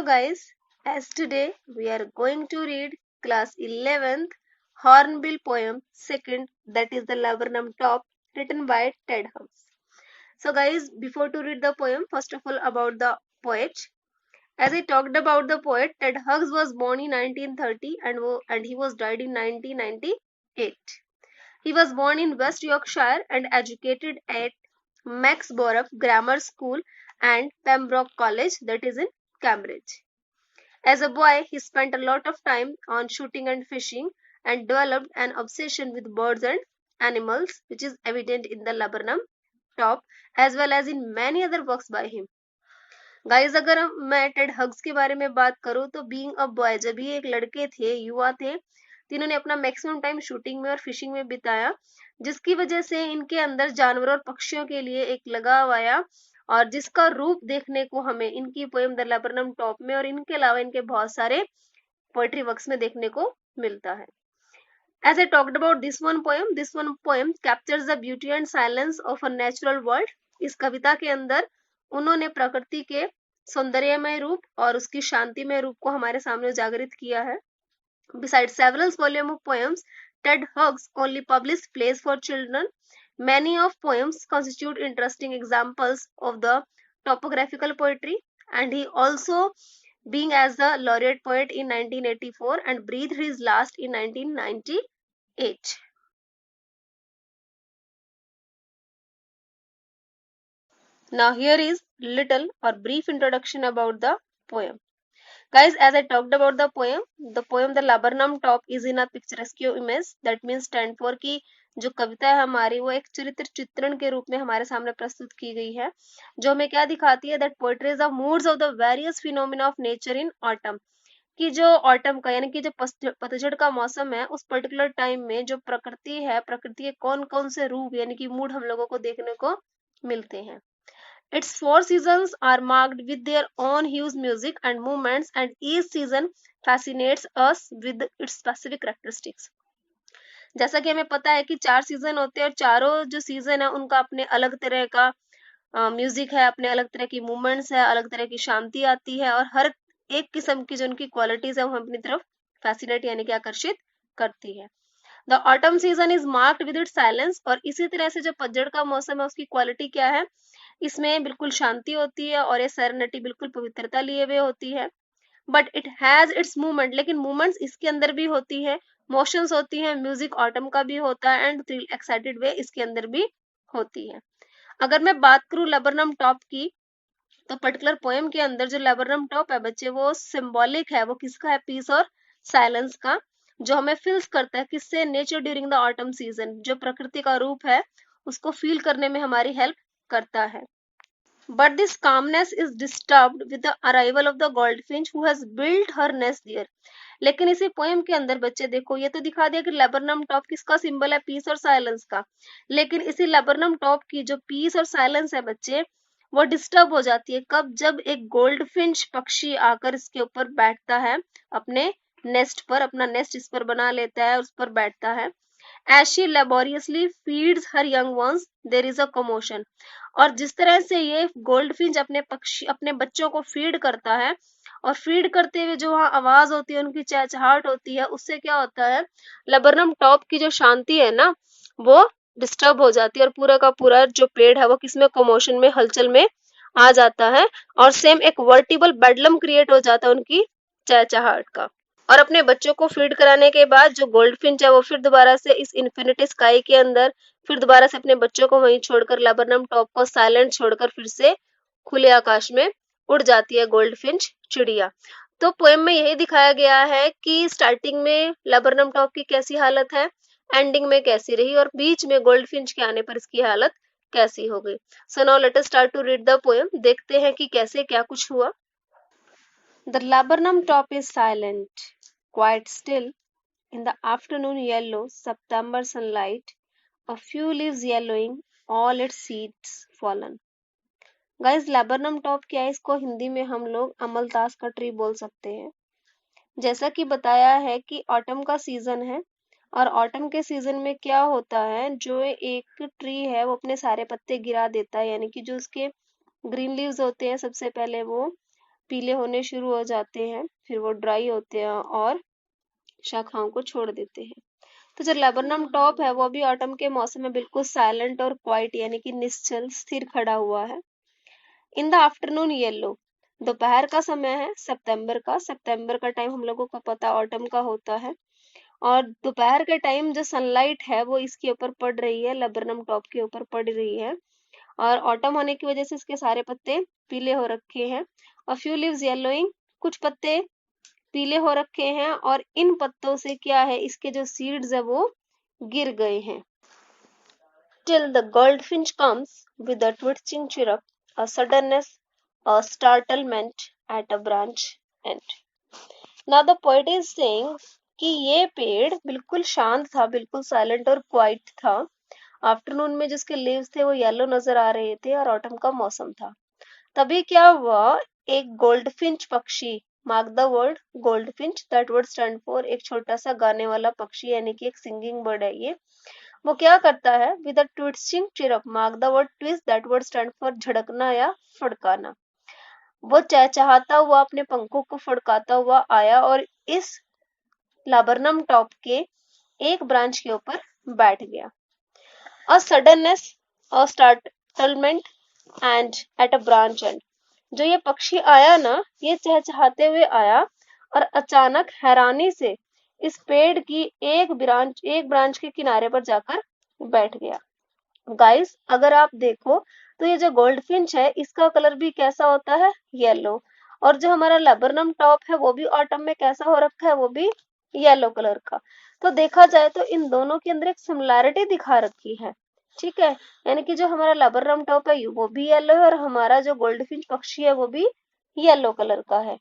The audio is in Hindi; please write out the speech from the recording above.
guys, as today we are going to read class 11th Hornbill poem second, that is the Laburnum Top, written by Ted Hughes. So guys, before to read the poem, first of all about the poet. As I talked about the poet, Ted Hughes was born in 1930 and he was died in 1998. He was born in West Yorkshire and educated at Maxborough Grammar School and Pembroke College, that is in Cambridge. As a boy, he spent a lot of time on shooting and fishing and developed an obsession with birds and animals, which is evident in the Laburnum Top as well as in many other works by him. Guys, अगर मैं टेड हग्स के बारे में बात करूं तो बीइंग अ बॉय, जब ये एक लड़के थे, युवा थे, तो इन्होंने अपना मैक्सिमम टाइम शूटिंग में और फिशिंग में बिताया, जिसकी वजह से इनके अंदर जानवरों और पक्षियों के लिए एक लगाव आया और जिसका रूप देखने को हमें इनकी पोएम द लैबरनम टॉप में और इनके अलावा इनके बहुत सारे पोएट्री वर्क्स में देखने को मिलता है. As I talked about this one poem captures the beauty and silence of a natural world. इस कविता के अंदर उन्होंने प्रकृति के सौंदर्यमय रूप और उसकी शांतिमय रूप को हमारे सामने जागृत किया है. Besides several volumes of poems, Ted Hughes only published plays for children. Many of poems constitute interesting examples of the topographical poetry, and he also being as the laureate poet in 1984 and breathed his last in 1998. Now here is little or brief introduction about the poem. Guys, as I talked about the poem the Laburnum Top is in a picturesque image. That means stand for कि जो कविता है हमारी वो एक चरित्र चित्रण के रूप में हमारे सामने प्रस्तुत की गई है, जो हमें क्या दिखाती है, that portrays the moods of the various phenomena of nature in autumn. कि जो ऑटम का यानी कि जो पतझड़ का मौसम है, उस पर्टिकुलर टाइम में जो प्रकृति है, प्रकृति के कौन कौन से रूप यानी कि मूड हम लोगों को देखने को मिलते हैं. Its 4 seasons are marked with their own hues, music and movements, and each season fascinates us with its specific characteristics. जैसा कि हमें पता है कि 4 सीजन होते हैं और चारों जो सीजन है उनका अपने अलग तरह का म्यूजिक है, अपने अलग तरह की मूवमेंट्स है, अलग तरह की शांति आती है और हर एक किस्म की जो उनकी क्वालिटीज है वो हम अपनी तरफ फैसिनेट यानी कि आकर्षित करती है. The autumn season is marked with its silence, और इसी तरह से जो पतझड़ का मौसम है उसकी क्वालिटी क्या है, इसमें बिल्कुल शांति होती है और ये सेरेनिटी बिल्कुल पवित्रता लिए हुए होती है. But it has its movement, लेकिन मूवमेंट्स इसके अंदर भी होती है, मोशंस होती है, म्यूजिक ऑटम का भी होता है एंड थ्रिल एक्साइटेड वे इसके अंदर भी होती है. अगर मैं बात करूं लैबरनम टॉप की, तो पर्टिकुलर पोएम के अंदर जो लैबरनम टॉप है बच्चे, वो सिंबॉलिक है, वो किसका है, पीस और साइलेंस का, जो हमें फील्स करता है किससे, nature during the autumn season, जो प्रकृति का रूप है उसको फील करने में हमारी हेल्प करता है. But this calmness is disturbed with the arrival of the goldfinch who has built her nest there. लेकिन इसी पोएम के अंदर बच्चे देखो, ये तो दिखा दिया कि लैबरनम टॉप किसका सिंबल है, पीस और साइलेंस का, लेकिन इसी लैबरनम टॉप की जो पीस और साइलेंस है बच्चे, वो डिस्टर्ब हो जाती है कब, जब एक गोल्डफिंच पक्षी आकर इसके ऊपर बैठता है, अपने नेस्ट पर, अपना नेस्ट इस पर बना लेता है, उस पर बैठता है. As she laboriously feeds her young ones, there is a commotion. और जिस तरह से ये गोल्डफिंच अपने बच्चों को फीड करता है, और फीड करते हुए जो वहाँ आवाज होती है, उनकी चहचहाहट होती है, उससे क्या होता है, लैबरनम टॉप की जो शांति है ना, वो डिस्टर्ब हो जाती है और पूरा का पूरा जो पेड़ है वो किसमें, कमोशन में, हलचल में आ जाता है, और सेम एक वर्टिबल बेडलम क्रिएट हो जाता है उनकी चहचहाहट का. और अपने बच्चों को फीड कराने के बाद जो गोल्डफिंच है वो फिर दोबारा से इस इन्फिनिटी स्काई के अंदर फिर दोबारा से अपने बच्चों को वहीं छोड़कर, लैबरनम टॉप को साइलेंट छोड़कर फिर से खुले आकाश में उड़ जाती है गोल्डफिंच चिड़िया. तो पोएम में यही दिखाया गया है कि स्टार्टिंग में लैबरनम टॉप की कैसी हालत है, एंडिंग में कैसी रही, और बीच में गोल्डफिंच के आने पर इसकी हालत कैसी हो गई. So now let us start to read the poem. देखते हैं कि कैसे क्या कुछ हुआ. The laburnum top is silent, quite still in the afternoon yellow September sunlight, a few leaves yellowing, all its seeds fallen. Guys, Laburnum Top क्या है, इसको हिंदी में हम लोग अमलतास का ट्री बोल सकते हैं. जैसा कि बताया है कि ऑटम का सीजन है, और ऑटम के सीजन में क्या होता है, जो एक ट्री है वो अपने सारे पत्ते गिरा देता है, यानी कि जो उसके ग्रीन लीव्स होते हैं सबसे पहले वो पीले होने शुरू हो जाते हैं, फिर वो ड्राई होते हैं और शाखाओं को छोड़ देते हैं। तो जो लेबरनम टॉप है वो भी ऑटम के मौसम में बिल्कुल साइलेंट और क्वाइट यानी कि निश्चल स्थिर खड़ा हुआ है। इन द आफ्टरनून येलो, दोपहर का समय है सितंबर का टाइम हम लोगों को पता ऑटम का होता है, और दोपहर के टाइम जो सनलाइट है वो इसके ऊपर पड़ रही है, लेबरनम टॉप के ऊपर पड़ रही है, और ऑटम होने की वजह से इसके सारे पत्ते पीले हो रखे हैं। और फ्यू लीव्स येलोइंग, कुछ पत्ते पीले हो रखे हैं, और इन पत्तों से क्या है, इसके जो सीड्स है वो गिर गए हैं। Till the goldfinch comes with a twittering chirrup, a suddenness, a startlement at a branch end. Now the poet is saying कि ये पेड़ बिल्कुल शांत था, बिल्कुल साइलेंट और क्वाइट था। आफ्टरनून में जिसके लीव्स थे वो येलो नजर आ रहे थे और ऑटम का मौसम था। तभी क्या हुआ, एक गोल्डफिंच पक्षी, mark the word goldfinch, that word stand for एक छोटा सा गाने वाला पक्षी यानी कि एक सिंगिंग बर्ड है ये। वो क्या करता है, with a twisting chirrup, mark the word twist, that word stand for झड़कना या फड़काना। वो चहचहाता हुआ अपने पंखों को फड़काता हुआ आया और इस लाबरनम टॉप के एक ब्रांच के ऊपर बैठ गया। A suddenness, a startlement and at a branch end, जो ये पक्षी आया ना, ये चहचहाते हुए आया और अचानक हैरानी से इस पेड़ की एक ब्रांच के किनारे पर जाकर बैठ गया। गाइस अगर आप देखो तो ये जो गोल्डफिंच है इसका कलर भी कैसा होता है, येलो, और जो हमारा लेबरनम टॉप है वो भी ऑटम में कैसा हो रखा है, वो भी येलो कलर का। तो देखा जाए तो इन दोनों के अंदर एक सिमिलैरिटी दिखा रखी है, ठीक है, यानी कि जो हमारा लेबरनम टॉप है वो भी येलो है और हमारा जो गोल्डफिंच पक्षी है वो भी येलो कलर का है।